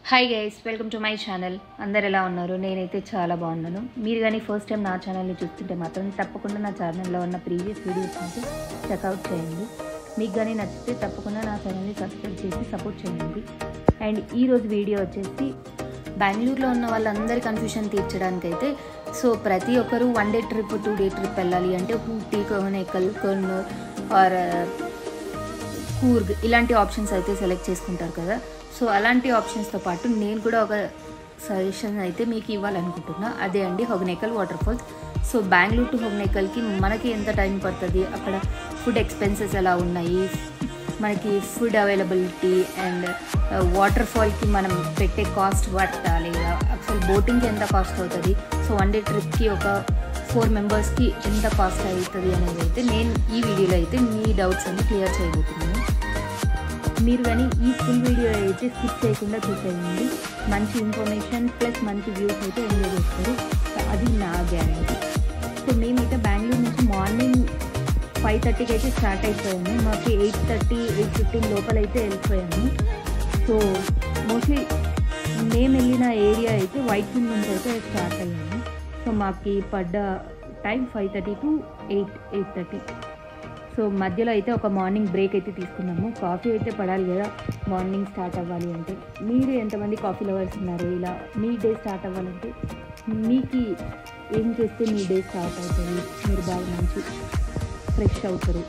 Hi guys, welcome to my channel. అందరు ఎలా ఉన్నారు? నేనైతే చాలా బాగున్నాను. మీరు కానీ ఫస్ట్ టైం నా ఛానల్ని చూస్తుంటే మాత్రం తప్పకుండా నా ఛానల్లో ఉన్న ప్రీవియస్ వీడియోస్ అయితే చెక్అవుట్ చేయండి. మీకు కానీ నచ్చితే తప్పకుండా నా ఛానల్ని సబ్స్క్రైబ్ చేసి సపోర్ట్ చేయండి. అండ్ ఈరోజు వీడియో వచ్చేసి బెంగళూరులో ఉన్న వాళ్ళందరి కన్ఫ్యూషన్ తీర్చడానికైతే సో ప్రతి ఒక్కరు 1 డే ట్రిప్ 2 డే ట్రిప్ వెళ్ళాలి అంటే ఊటీ, కొనేకల్, కొన్నూర్ ఆర్ కూర్గ్ ఇలాంటి ఆప్షన్స్ అయితే సెలెక్ట్ చేసుకుంటారు కదా. సో అలాంటి ఆప్షన్స్తో పాటు నేను కూడా ఒక సజెషన్ అయితే మీకు ఇవ్వాలనుకుంటున్నా. అదే అండి Hogenakkal water falls. So Bengaluru to హొగనేకల్కి మనకి ఎంత టైం పడుతుంది, అక్కడ ఫుడ్ ఎక్స్పెన్సెస్ ఎలా ఉన్నాయి, మనకి ఫుడ్ అవైలబిలిటీ అండ్ వాటర్ ఫాల్కి మనం పెట్టే కాస్ట్ పడతా లేదా, అసలు బోటింగ్కి ఎంత కాస్ట్ అవుతుంది, సో 1 డే ట్రిప్కి ఒక 4 మెంబర్స్కి ఎంత కాస్ట్ అవుతుంది అనేది అయితే నేను ఈ వీడియోలో అయితే మీ డౌట్స్ అన్ని క్లియర్ చేయబోతున్నాను. మీరు కానీ ఈ ఫుల్ వీడియో అయితే స్కిప్ చేయకుండా చూసేయండి. మంచి ఇన్ఫర్మేషన్ ప్లస్ మంచి వ్యూస్ అయితే ఎంజాయ్ చేస్తారు, అది నా గ్యారెంటీ. సో మేమైతే బెంగళూరు నుంచి మార్నింగ్ 5:30కి అయితే స్టార్ట్ అయిపోయాము. మాకు 8:30, 8:15 లోపల అయితే వెళ్ళిపోయాము. సో మోస్ట్లీ మేము వెళ్ళిన ఏరియా అయితే వైట్ ఫీల్డ్ నుంచి అయితే స్టార్ట్ అయ్యాము. సో మాకు పడ్డ టైం 5:30 to 8:30. సో మధ్యలో అయితే ఒక మార్నింగ్ బ్రేక్ అయితే తీసుకున్నాము. కాఫీ అయితే పడాలి కదా మార్నింగ్ స్టార్ట్ అవ్వాలి అంటే. మీరు ఎంతమంది కాఫీ లవర్స్ ఉన్నారు? ఇలా మీ డే స్టార్ట్ అవ్వాలంటే మీకు ఏం చేస్తే మీ డే స్టార్ట్ అవుతుంది, మీరు బాగా మంచి ఫ్రెష్ అవుతారు,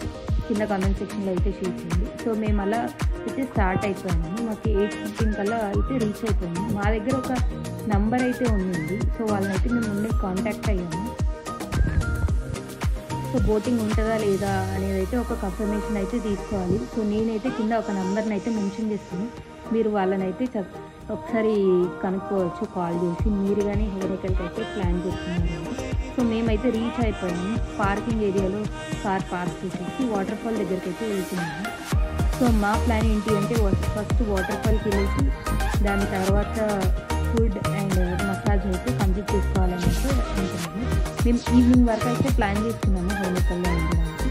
కింద కామెంట్ సెక్షన్లో అయితే షేర్ చేయండి. సో మేము అలా అయితే స్టార్ట్ అయిపోయాము. మాకు 8:15 కల్లా అయితే రీచ్ అయిపోయాము. మా దగ్గర ఒక నంబర్ అయితే ఉంది. సో వాళ్ళనైతే మేము ముందే కాంటాక్ట్ అయ్యాము. సో బోటింగ్ ఉంటుందా లేదా అనేది అయితే ఒక కన్ఫర్మేషన్ అయితే తీసుకోవాలి. సో నేనైతే కింద ఒక నెంబర్ని అయితే మెన్షన్ చేస్తాను. మీరు వాళ్ళనైతే ఒకసారి కనుక్కోవచ్చు కాల్ చేసి. మీరు కానీ హొగనేకల్కి అయితే ప్లాన్ చేస్తున్నారు. సో మేమైతే రీచ్ అయిపోయాము. పార్కింగ్ ఏరియాలో కార్ పార్క్ చేసేసి వాటర్ ఫాల్ దగ్గరికి అయితే వెళ్తున్నాము. సో మా ప్లాన్ ఏంటి అంటే ఫస్ట్ వాటర్ ఫాల్కి వెళ్ళేసి దాని తర్వాత ఫుడ్ అండ్ మసాజ్ అయితే కంప్లీట్ చేసుకోవాలని అయితే అనుకున్నాము. మేము ఈవినింగ్ వరకు అయితే ప్లాన్ చేసుకున్నాము హొగనేకల్లో ఉండడానికి.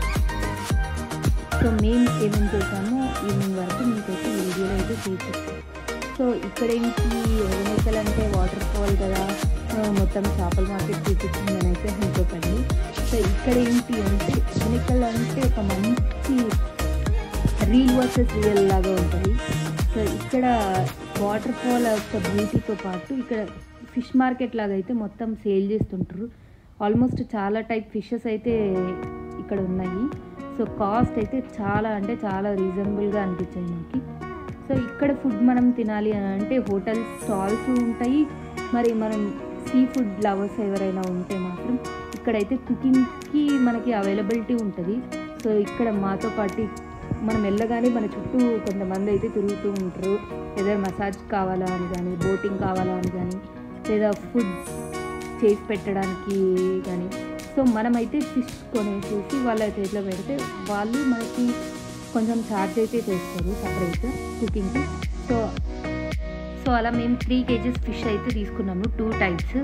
సో మేము ఏమేమి చేసామో ఈవినింగ్ వరకు మీకైతే వీడియోలో అయితే చూపిస్తాం. సో ఇక్కడేంటి హొగనేకల్ అంటే వాటర్ ఫాల్ కదా, మొత్తం చేపల మార్కెట్ చూపించింది అని అయితే అనుకోకండి. సో ఇక్కడ ఏంటి అంటే హొగనేకల్ అంటే ఒక మంచి రీల్ వర్సెస్ రియల్ లాగా ఉంటుంది. సో ఇక్కడ వాటర్ ఫాల్ యొక్క బ్యూటీతో పాటు ఇక్కడ ఫిష్ మార్కెట్ లాగా అయితే మొత్తం సేల్ చేస్తుంటారు. ఆల్మోస్ట్ చాలా టైప్ ఫిషెస్ అయితే ఇక్కడ ఉన్నాయి. సో కాస్ట్ అయితే చాలా అంటే చాలా రీజనబుల్గా అనిపించాయి మాకు. సో ఇక్కడ ఫుడ్ మనం తినాలి అని అంటే హోటల్ స్టాల్స్ ఉంటాయి. మరి మనం సీ ఫుడ్ లవర్స్ ఎవరైనా ఉంటే మాత్రం ఇక్కడైతే కుకింగ్కి మనకి అవైలబిలిటీ ఉంటుంది. సో ఇక్కడ మాతో పాటు మనం వెళ్ళగానే మన చుట్టూ కొంతమంది అయితే తిరుగుతూ ఉంటారు. ఏదైనా మసాజ్ కావాలా అని కానీ, బోటింగ్ కావాలా అని కానీ, లేదా ఫుడ్ చేసి పెట్టడానికి కానీ. సో మనమైతే ఫిష్ కొనేసేసి వాళ్ళ చేతిలో పెడితే వాళ్ళు మనకి కొంచెం ఛార్జ్ అయితే చేస్తారు సపరేట్ కుకింగ్కి. సో అలా మేము 3 kgs ఫిష్ అయితే తీసుకున్నాము, 2 టైప్స్.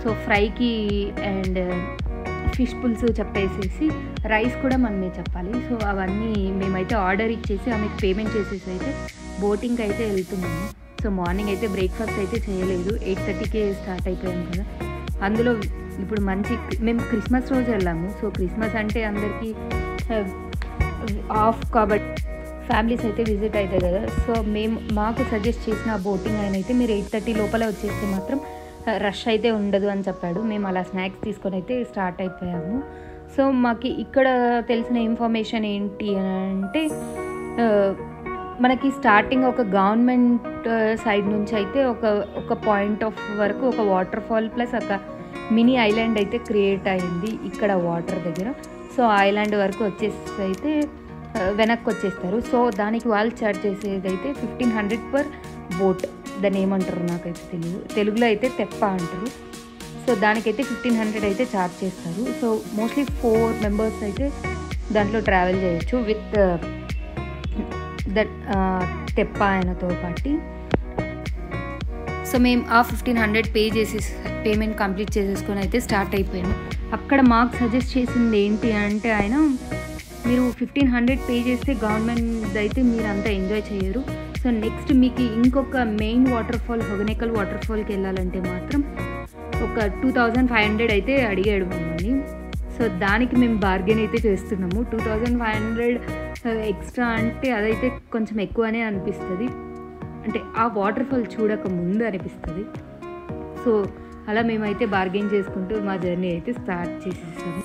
సో ఫ్రైకి అండ్ ఫిష్ పులుసు చెప్పేసేసి రైస్ కూడా మనమే చెప్పాలి. సో అవన్నీ మేమైతే ఆర్డర్ ఇచ్చేసి ఆమెకు పేమెంట్ చేసేసి అయితే బోటింగ్కి అయితే వెళ్తున్నాము. సో మార్నింగ్ అయితే బ్రేక్ఫాస్ట్ అయితే చేయలేదు, 8:30కే స్టార్ట్ అయిపోయాము కదా. అందులో ఇప్పుడు మేము క్రిస్మస్ రోజు వెళ్ళాము. సో క్రిస్మస్ అంటే అందరికీ ఆఫ్ కాబట్టి ఫ్యామిలీస్ అయితే విజిట్ అవుతాయి కదా. సో మాకు సజెస్ట్ చేసిన బోటింగ్ ఆయన అయితే మీరు 8:30 లోపల వచ్చేస్తే మాత్రం రష్ అయితే ఉండదు అని చెప్పాడు. మేము అలా స్నాక్స్ తీసుకొని అయితే స్టార్ట్ అయిపోయాము. సో మాకు ఇక్కడ తెలిసిన ఇన్ఫర్మేషన్ ఏంటి అని అంటే మనకి స్టార్టింగ్ ఒక గవర్నమెంట్ సైడ్ నుంచి అయితే ఒక పాయింట్ ఆఫ్ వరకు ఒక వాటర్ ఫాల్ ప్లస్ ఒక మినీ ఐలాండ్ అయితే క్రియేట్ అయింది ఇక్కడ వాటర్ దగ్గర. సో ఐలాండ్ వరకు వచ్చేసి అయితే వెనక్కి వచ్చేస్తారు. సో దానికి వాళ్ళు చార్జ్ చేసేది అయితే 1500 పర్ బోట్. దాన్ని ఏమంటారు నాకైతే తెలియదు, తెలుగులో అయితే తెప్ప అంటారు. సో దానికైతే 1500 అయితే ఛార్జ్ చేస్తారు. సో మోస్ట్లీ 4 మెంబర్స్ అయితే దాంట్లో ట్రావెల్ చేయొచ్చు విత్ దట్ తెప్ప ఆయనతో పాటు. సో మేము ఆ 1500 పేమెంట్ కంప్లీట్ చేసేసుకొని అయితే స్టార్ట్ అయిపోయాము. అక్కడ మాకు సజెస్ట్ చేసింది ఏంటి అంటే ఆయన, మీరు 1500 పే చేస్తే గవర్నమెంట్ అయితే మీరు అంతా ఎంజాయ్ చేయరు. సో నెక్స్ట్ మీకు ఇంకొక main water fall Hogenakkal water ఫాల్కి వెళ్ళాలంటే మాత్రం ఒక 2500 అయితే అడిగాడు మమ్మల్ని. సో దానికి మేము బార్గెన్ అయితే చేస్తున్నాము. 2500 ఎక్స్ట్రా అంటే అదైతే కొంచెం ఎక్కువనే అనిపిస్తుంది, అంటే ఆ వాటర్ ఫాల్ చూడక ముందు అనిపిస్తుంది. సో అలా మేమైతే బార్గెన్ చేసుకుంటూ మా జర్నీ అయితే స్టార్ట్ చేసేసాము.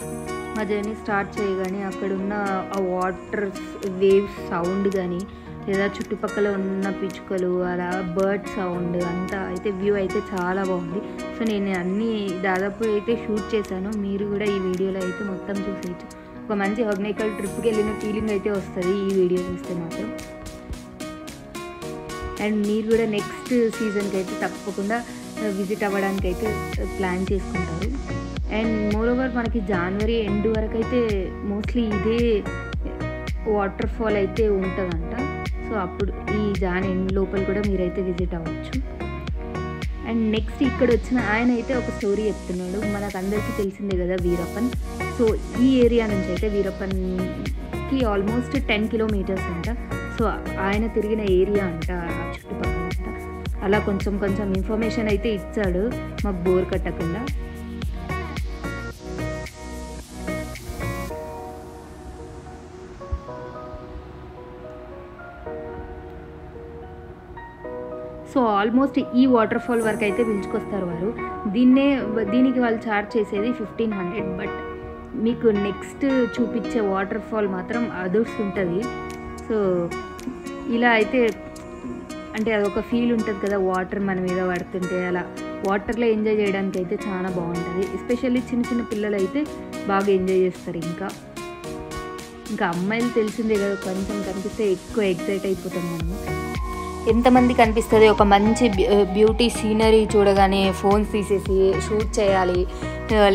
మా జర్నీ స్టార్ట్ చేయగానే అక్కడున్న ఆ వాటర్ వేవ్స్ సౌండ్ కానీ లేదా చుట్టుపక్కల ఉన్న పిచ్చుకలు అలా బర్డ్ సౌండ్ అంతా అయితే వ్యూ అయితే చాలా బాగుంది. సో నేను అన్నీ దాదాపు అయితే షూట్ చేశాను. మీరు కూడా ఈ వీడియోలో అయితే మొత్తం చూసేయచ్చు. ఒక మంచి హొగెనెకల్ ట్రిప్కి వెళ్ళిన ఫీలింగ్ అయితే వస్తుంది ఈ వీడియో చూస్తే మాత్రం. అండ్ మీరు కూడా నెక్స్ట్ సీజన్కి అయితే తప్పకుండా విజిట్ అవ్వడానికి అయితే ప్లాన్ చేసుకుంటారు. అండ్ మోరోవర్ మనకి జనవరి ఎండ్ వరకు అయితే మోస్ట్లీ ఇదే వాటర్ ఫాల్ అయితే ఉంటుందంట. సో అప్పుడు ఈ ఎండ్ లోపల కూడా మీరైతే విజిట్ అవ్వచ్చు. అండ్ నెక్స్ట్ ఇక్కడ వచ్చిన ఆయన అయితే ఒక స్టోరీ చెప్తున్నాడు. మనకు అందరికీ తెలిసిందే కదా వీరప్పన్. సో ఈ ఏరియా నుంచి అయితే వీరప్పన్కి ఆల్మోస్ట్ 10 కిలోమీటర్స్ అంట. సో ఆయన తిరిగిన ఏరియా అంట ఆ చుట్టుపక్కల అంట. అలా కొంచెం ఇన్ఫర్మేషన్ అయితే ఇచ్చాడు మాకు బోర్ కట్టకుండా. సో ఆల్మోస్ట్ ఈ వాటర్ ఫాల్ వరకు అయితే పిలుచుకొస్తారు వారు. దీనికి వాళ్ళు ఛార్జ్ చేసేది 1500. బట్ మీకు నెక్స్ట్ చూపించే వాటర్ ఫాల్ మాత్రం అదర్స్ ఉంటుంది. సో ఇలా అయితే అంటే అదొక ఫీల్ ఉంటుంది కదా, వాటర్ మన మీద పడుతుంటే అలా వాటర్లో ఎంజాయ్ చేయడానికి అయితే చాలా బాగుంటుంది. ఎస్పెషల్లీ చిన్న పిల్లలు అయితే బాగా ఎంజాయ్ చేస్తారు. ఇంకా అమ్మాయిలు తెలిసిందే కదా, కొంచెం కనిపిస్తే ఎక్కువ ఎక్సైట్ అయిపోతాం మనము. ఎంతమంది కనిపిస్తుంది ఒక మంచి బ్యూటీ సీనరీ చూడగానే ఫోన్స్ తీసేసి షూట్ చేయాలి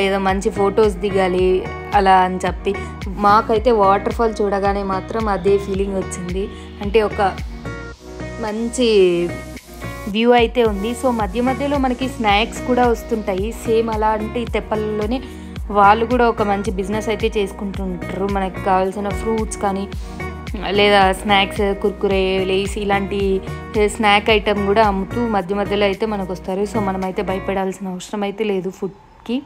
లేదా మంచి ఫొటోస్ దిగాలి అలా అని చెప్పి, మాకైతే వాటర్ ఫాల్ చూడగానే మాత్రం అదే ఫీలింగ్ వచ్చింది. అంటే ఒక మంచి వ్యూ అయితే ఉంది. సో మధ్యలో మనకి స్నాక్స్ కూడా వస్తుంటాయి. సేమ్ అలాంటి తెప్పల్లోనే వాళ్ళు కూడా ఒక మంచి బిజినెస్ అయితే చేసుకుంటుంటారు. మనకి కావాల్సిన ఫ్రూట్స్ కానీ లేదా స్నాక్స్, కుర్కురే, లేస్ ఇలాంటి స్నాక్ ఐటమ్ కూడా అమ్ముతూ మధ్యలో అయితే మనకు వస్తారు. సో మనమైతే భయపడాల్సిన అవసరం అయితే లేదు ఫుడ్కి.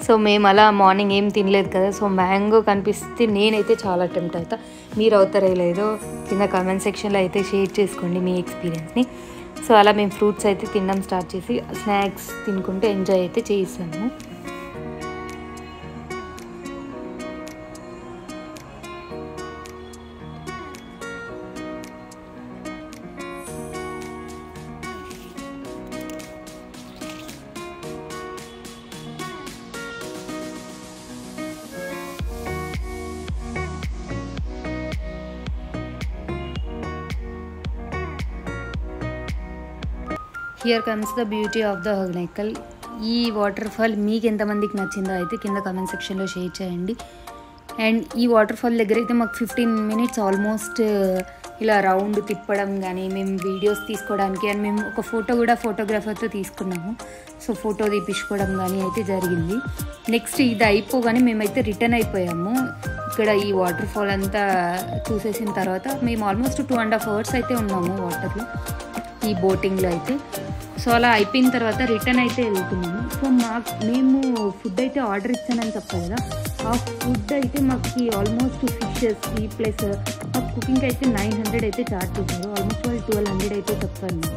సో మేము అలా మార్నింగ్ ఏం తినలేదు కదా, సో మ్యాంగో కనిపిస్తే నేనైతే చాలా టెంప్ట్ అవుతా. మీరు అవుతారో లేదో కింద కామెంట్ సెక్షన్లో అయితే షేర్ చేసుకోండి మీ ఎక్స్పీరియన్స్ని. సో అలా మేము ఫ్రూట్స్ అయితే తినడం స్టార్ట్ చేసి స్నాక్స్ తినుకుంటే ఎంజాయ్ అయితే చేసాము. Here comes the beauty of the Hogenakkal. ఈ వాటర్ ఫాల్ మీకు ఎంతమందికి నచ్చిందో అయితే కింద కామెంట్ సెక్షన్లో షేర్ చేయండి. అండ్ ఈ వాటర్ ఫాల్ దగ్గర అయితే మాకు 15 minutes ఆల్మోస్ట్ ఇలా రౌండ్ తిప్పడం కానీ మేము వీడియోస్ తీసుకోవడానికి, అండ్ మేము ఒక ఫోటోగ్రాఫర్తో తీసుకున్నాము. సో ఫోటో తీపించుకోవడం కానీ అయితే జరిగింది. నెక్స్ట్ ఇది అయిపోగానే మేమైతే రిటర్న్ అయిపోయాము. ఇక్కడ ఈ వాటర్ ఫాల్ అంతా చూసేసిన తర్వాత మేము ఆల్మోస్ట్ 2.5 hours అయితే ఉన్నాము వాటర్లో, ఈ బోటింగ్లో అయితే. సో అలా అయిపోయిన తర్వాత రిటర్న్ అయితే వెళ్తున్నాము. సో మేము ఫుడ్ అయితే ఆర్డర్ ఇచ్చానని చెప్పాను కదా, ఆ ఫుడ్ అయితే మాకు ఆల్మోస్ట్ ఫిషెస్కి ప్లస్ మాకు కుకింగ్ అయితే 900 అయితే చార్జ్ చేశారు. ఆల్మోస్ట్ వాళ్ళు 1200 అయితే చెప్పారు మాకు.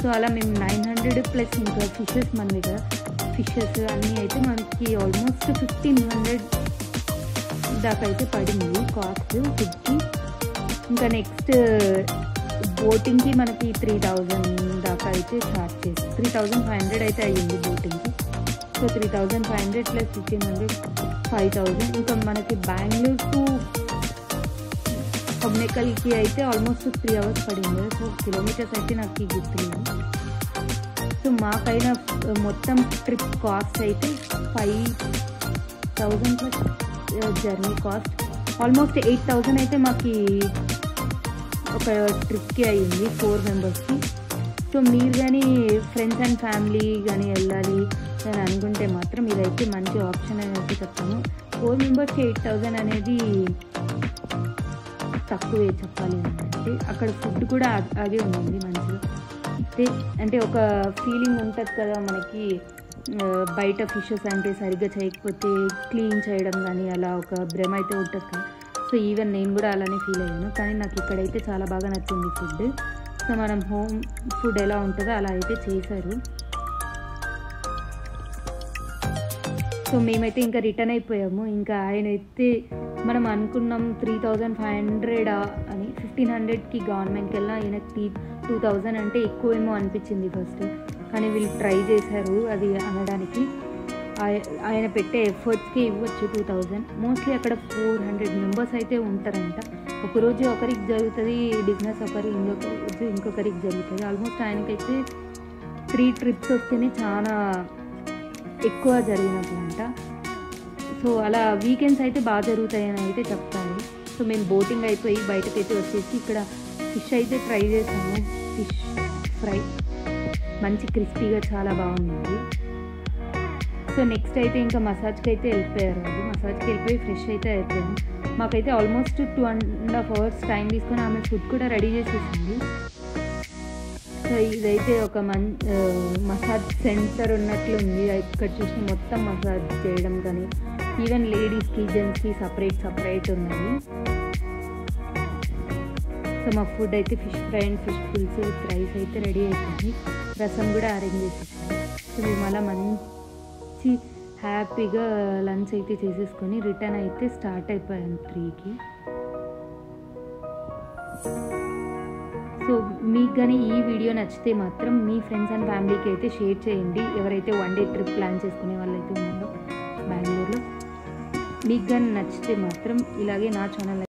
సో అలా మేము 900 ప్లస్ ఇంకా ఫిషెస్ మన దగ్గర ఫిషెస్ అన్నీ అయితే మనకి ఆల్మోస్ట్ 1500 దాకా అయితే పడింది కాస్ట్ ఫుడ్కి. ఇంకా నెక్స్ట్ బోటింగ్కి మనకి 3000 దాకా అయితే ఛార్జ్ చేసి 3500 అయితే అయ్యింది బోటింగ్కి. So 3500 plus 1500 5000. ఇంకా మనకి బెంగళూరు టు హొగెనెకల్కి అయితే ఆల్మోస్ట్ 3 hours పడింది. సో కిలోమీటర్స్ అయితే నాకు గుర్తులేదు. సో మాకైన మొత్తం ట్రిప్ కాస్ట్ అయితే 5000 ప్లస్ జర్నీ కాస్ట్ ఆల్మోస్ట్ 8000 అయితే మాకు ఒక ట్రిప్కి అయ్యింది 4 members. సో మీరు కానీ ఫ్రెండ్స్ అండ్ ఫ్యామిలీ కానీ వెళ్ళాలి అని అనుకుంటే మాత్రం ఇదైతే మంచి ఆప్షన్ అని అయితే చెప్తాను. 4 members 8000 అనేది తక్కువే చెప్పాలి అంటే. అక్కడ ఫుడ్ కూడా అదే ఉందండి మంచిగా. అంటే ఒక ఫీలింగ్ ఉంటుంది కదా మనకి, బయట ఫిషెస్ అంటే సరిగ్గా చేయకపోతే క్లీన్ చేయడం కానీ అలా ఒక భ్రమ అయితే ఉంటుంది కదా. సో ఈవెన్ నేను కూడా అలానే ఫీల్ అయ్యాను. కానీ నాకు ఇక్కడైతే చాలా బాగా నచ్చింది ఫుడ్. సో మనం హోమ్ ఫుడ్ ఎలా ఉంటుందో అలా అయితే చేశారు. సో మేమైతే ఇంకా రిటర్న్ అయిపోయాము. ఇంకా ఆయన అయితే మనం అనుకున్నాం 3500 అని, 1500కి గవర్నమెంట్కి వెళ్ళినా ఆయనకి 2000 అంటే ఎక్కువేమో అనిపించింది ఫస్ట్. కానీ వీళ్ళు ట్రై చేశారు అది అనడానికి. ఆయన పెట్టే ఎఫర్ట్స్కి ఇవ్వచ్చు 2000. మోస్ట్లీ అక్కడ 400 మెంబర్స్ అయితే ఉంటారంట. ఒకరోజు ఒకరికి జరుగుతుంది బిజినెస్, రోజు ఇంకొకరికి జరుగుతుంది. ఆల్మోస్ట్ ఆయనకైతే 3 ట్రిప్స్ వస్తేనే చాలా ఎక్కువ జరిగినట్లంట. సో అలా వీకెండ్స్ అయితే బాగా జరుగుతాయని అయితే చెప్తాను. సో మేము బోటింగ్ అయిపోయి బయటకైతే వచ్చేసి ఇక్కడ ఫిష్ అయితే ట్రై చేసాము. ఫిష్ ఫ్రై మంచి క్రిస్పీగా చాలా బాగుంది. సో నెక్స్ట్ అయితే ఇంకా మసాజ్కి అయితే వెళ్ళిపోయారు. మసాజ్కి వెళ్ళిపోయి ఫ్రెష్ అయితే అయిపోయాము. మాకైతే ఆల్మోస్ట్ 2.5 hours టైం తీసుకొని ఆమె ఫుడ్ కూడా రెడీ చేసేసింది. సో ఇదైతే ఒక మసాజ్ సెంటర్ ఉన్నట్లు ఉంది. ఇక్కడ చూసి మొత్తం మసాజ్ చేయడం కానీ, ఈవెన్ లేడీస్కి జెంట్స్కి సపరేట్ ఉన్నాయి. సో మా ఫుడ్ అయితే ఫిష్ ఫ్రై అండ్ ఫిష్ పులుసు విత్ రైస్ అయితే రెడీ అయిపోయింది. రసం కూడా అరేంజ్ చేసేసింది. సో మేము అలా మంచి హ్యాపీగా లంచ్ అయితే చేసేసుకొని రిటర్న్ అయితే స్టార్ట్ అయిపోయాను 3కి. సో మీకు కానీ ఈ వీడియో నచ్చితే మాత్రం మీ ఫ్రెండ్స్ అండ్ ఫ్యామిలీకి అయితే షేర్ చేయండి. ఎవరైతే 1 day ట్రిప్ ప్లాన్ చేసుకునే వాళ్ళైతే ఉన్నారో బెంగళూరులో. మీకు కానీ నచ్చితే మాత్రం ఇలాగే నా ఛానల్